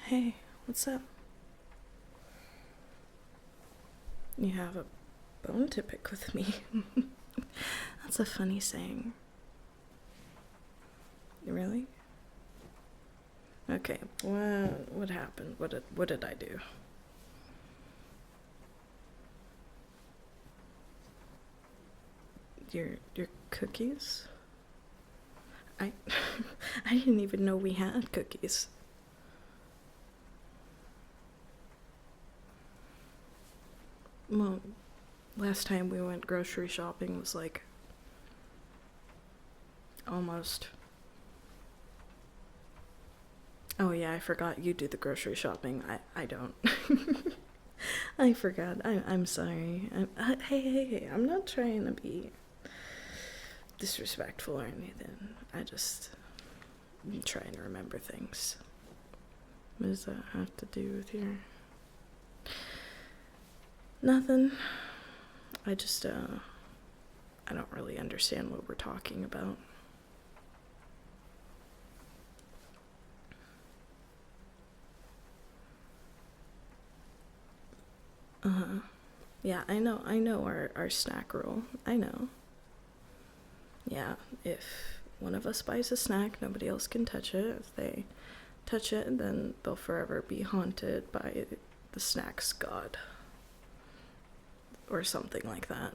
Hey, what's up? You have a bone to pick with me. That's a funny saying. Really? Okay, what happened? What did I do? Your cookies? I I didn't even know we had cookies. Well, last time we went grocery shopping was like almost. Oh yeah, I forgot you do the grocery shopping. I don't. I forgot. I'm sorry. Hey, I'm not trying to be disrespectful or anything. I'm trying to remember things. What does that have to do with your... Nothing. I don't really understand what we're talking about. Yeah, I know our snack rule. I know. Yeah, if one of us buys a snack, nobody else can touch it. If they touch it, then they'll forever be haunted by the snack's god. Or something like that.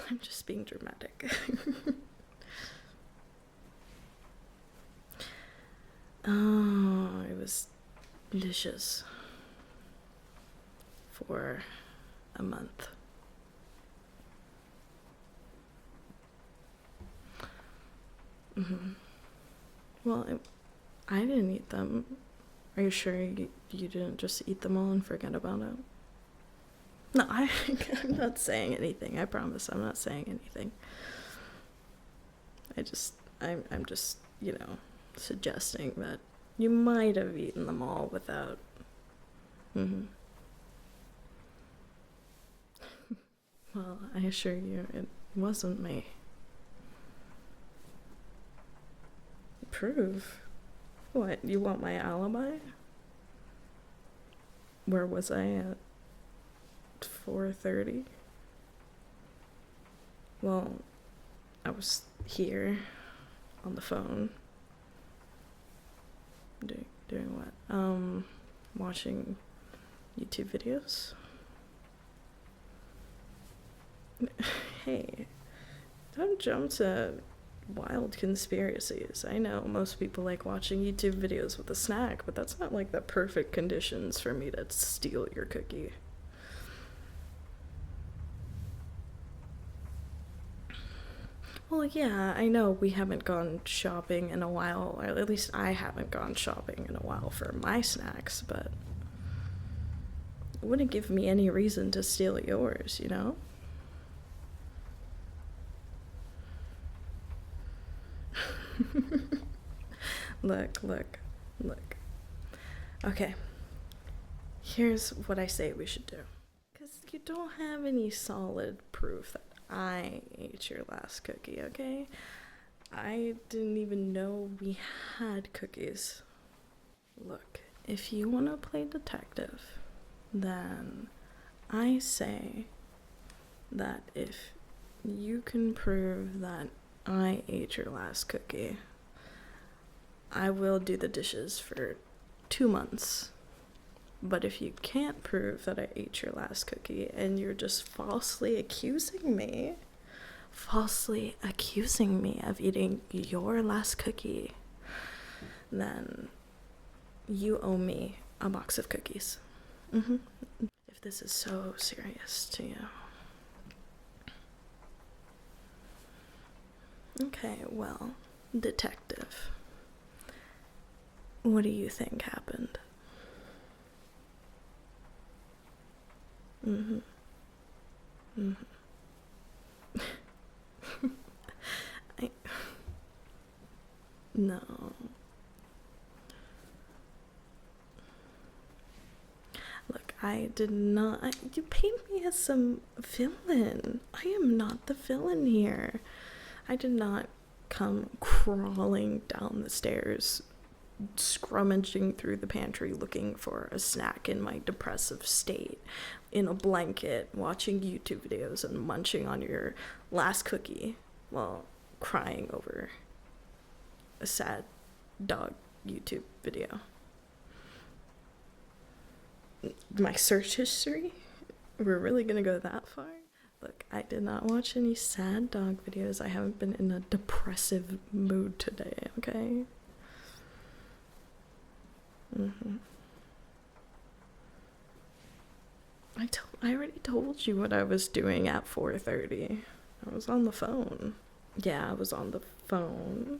I'm just being dramatic. Oh, it was delicious. For a month. Well, I didn't eat them. Are you sure you didn't just eat them all and forget about it? No, I'm not saying anything. I promise I'm not saying anything. I'm just, suggesting that you might have eaten them all without. Well, I assure you, it wasn't me. Prove? What, you want my alibi? Where was I at 4:30? Well, I was here on the phone. Doing what? Watching YouTube videos. Hey, don't jump to wild conspiracies. I know most people like watching YouTube videos with a snack, but that's not like the perfect conditions for me to steal your cookie. Well, yeah, I know we haven't gone shopping in a while, or at least I haven't gone shopping in a while for my snacks, but it wouldn't give me any reason to steal yours, you know? Look. Okay, here's what I say we should do. Because you don't have any solid proof that I ate your last cookie, okay? I didn't even know we had cookies. Look, if you want to play detective, then I say that if you can prove that I ate your last cookie, I will do the dishes for 2 months. But if you can't prove that I ate your last cookie and you're just falsely accusing me of eating your last cookie, then you owe me a box of cookies. If this is so serious to you. Okay, well, detective, what do you think happened? No. Look, I did not. You paint me as some villain. I am not the villain here. I did not come crawling down the stairs scrummaging through the pantry looking for a snack in my depressive state, in a blanket, watching YouTube videos and munching on your last cookie while crying over a sad dog YouTube video. My search history? We're really gonna go that far? Look, I did not watch any sad dog videos. I haven't been in a depressive mood today, okay? I already told you what I was doing at 4:30. I was on the phone. Yeah, I was on the phone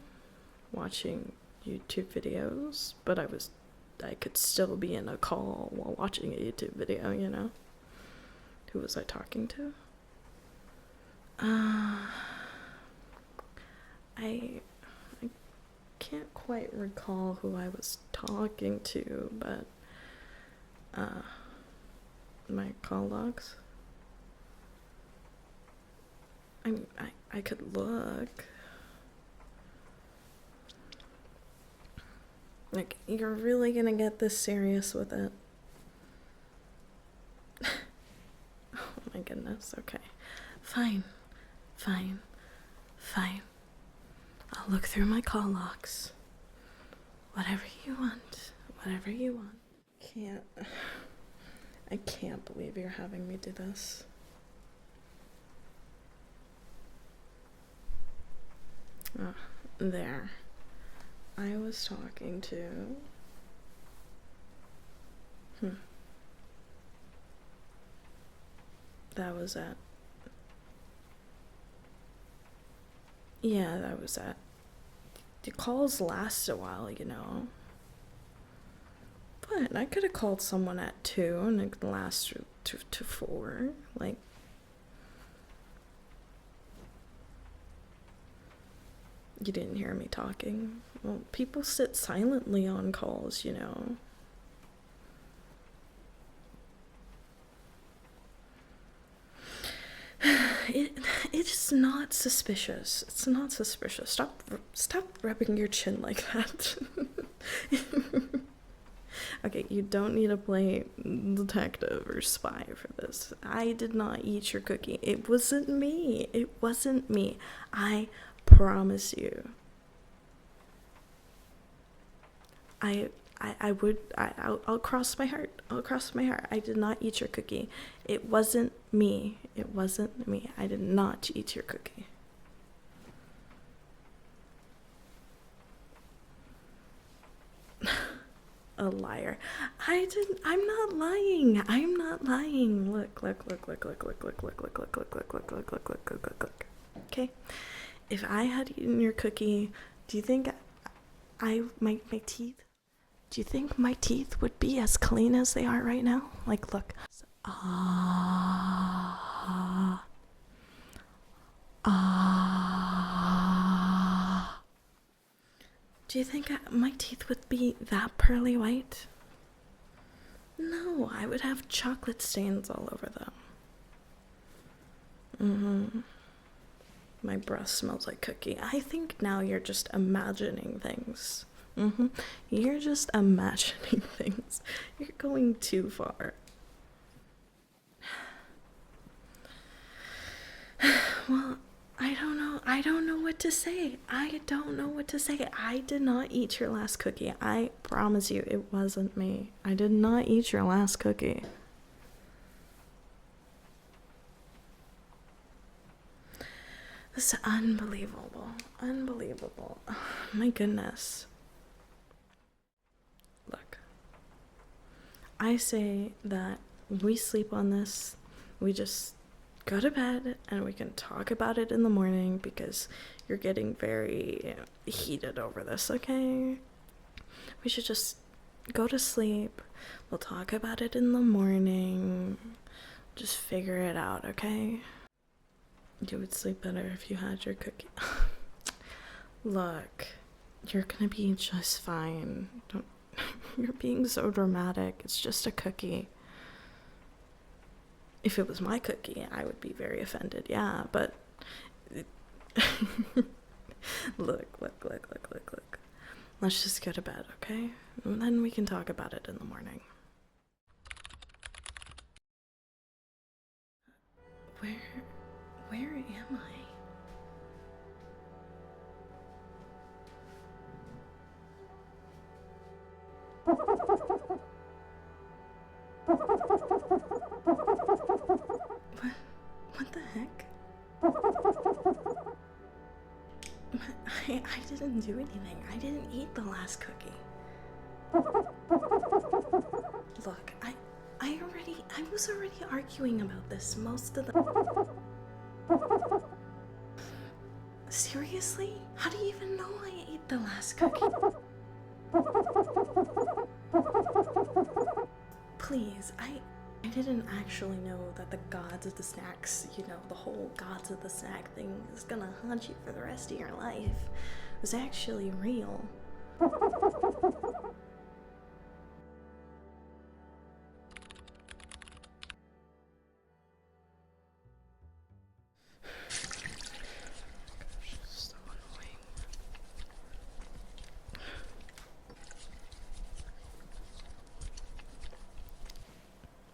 watching YouTube videos, but I could still be in a call while watching a YouTube video, you know? Who was I talking to? I can't quite recall who I was talking to, but my call logs. I mean, I could look. Like, you're really gonna get this serious with it? Oh my goodness, okay. Fine. I'll look through my call logs. Whatever you want. I can't believe you're having me do this. Oh, there. I was talking to... That was at... Yeah, that was at... The calls last a while, you know. But I could have called someone at 2 and it could last to 4. Like... You didn't hear me talking. Well, people sit silently on calls, you know. It's not suspicious. It's not suspicious. Stop rubbing your chin like that. Okay, you don't need to play detective or spy for this. I did not eat your cookie. It wasn't me. I promise you. I'll cross my heart. I did not eat your cookie. It wasn't me. I did not eat your cookie. A liar. I'm not lying. Look. Okay? If I had eaten your cookie, do you think my teeth? Do you think my teeth would be as clean as they are right now? Like, look. Do you think my teeth would be that pearly white? No, I would have chocolate stains all over them. My breath smells like cookie. I think now you're just imagining things. You're just imagining things. You're going too far. Well, I don't know what to say. I did not eat your last cookie. I promise you, it wasn't me. I did not eat your last cookie. This is unbelievable. Oh, my goodness. Look, I say that we sleep on this. We just go to bed and we can talk about it in the morning because you're getting very heated over this, okay? We should just go to sleep. We'll talk about it in the morning. Just figure it out, okay? You would sleep better if you had your cookie. Look, you're gonna be just fine. You're being so dramatic. It's just a cookie. If it was my cookie, I would be very offended, yeah, but... Look. Let's just go to bed, okay? And then we can talk about it in the morning. Where am I? What the heck? I didn't do anything. I didn't eat the last cookie. Look, I was already arguing about this most of the... Seriously? How do you even know I ate the last cookie? Please, I didn't actually know that the gods of the snacks, the whole gods of the snack thing is gonna haunt you for the rest of your life. It was actually real. So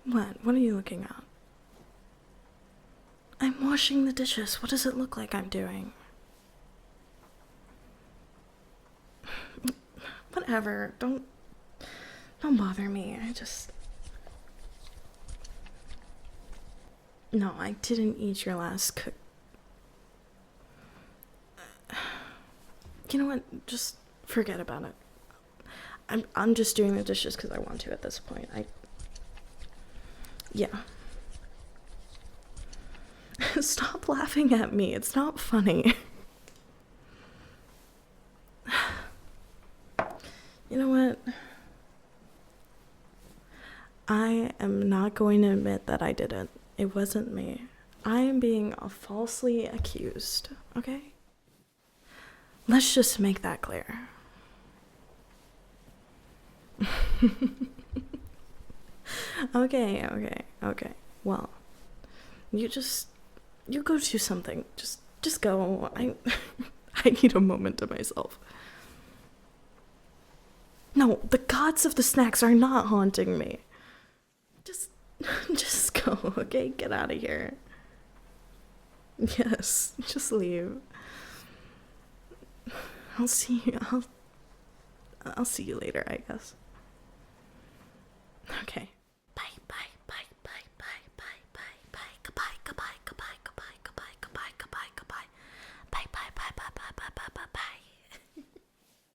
annoying. What are you looking at? I'm washing the dishes. What does it look like I'm doing? Whatever. Don't bother me. No, I didn't eat your last cook. You know what? Just forget about it. I'm just doing the dishes because I want to at this point. Yeah. Stop laughing at me. It's not funny. You know what? I am not going to admit that I did it. It wasn't me. I am being falsely accused, okay? Let's just make that clear. Okay. Well, you go do something. Just go. I need a moment to myself. No, the gods of the snacks are not haunting me. Just go, okay? Get out of here. Yes, just leave. I'll see you later, I guess. Okay.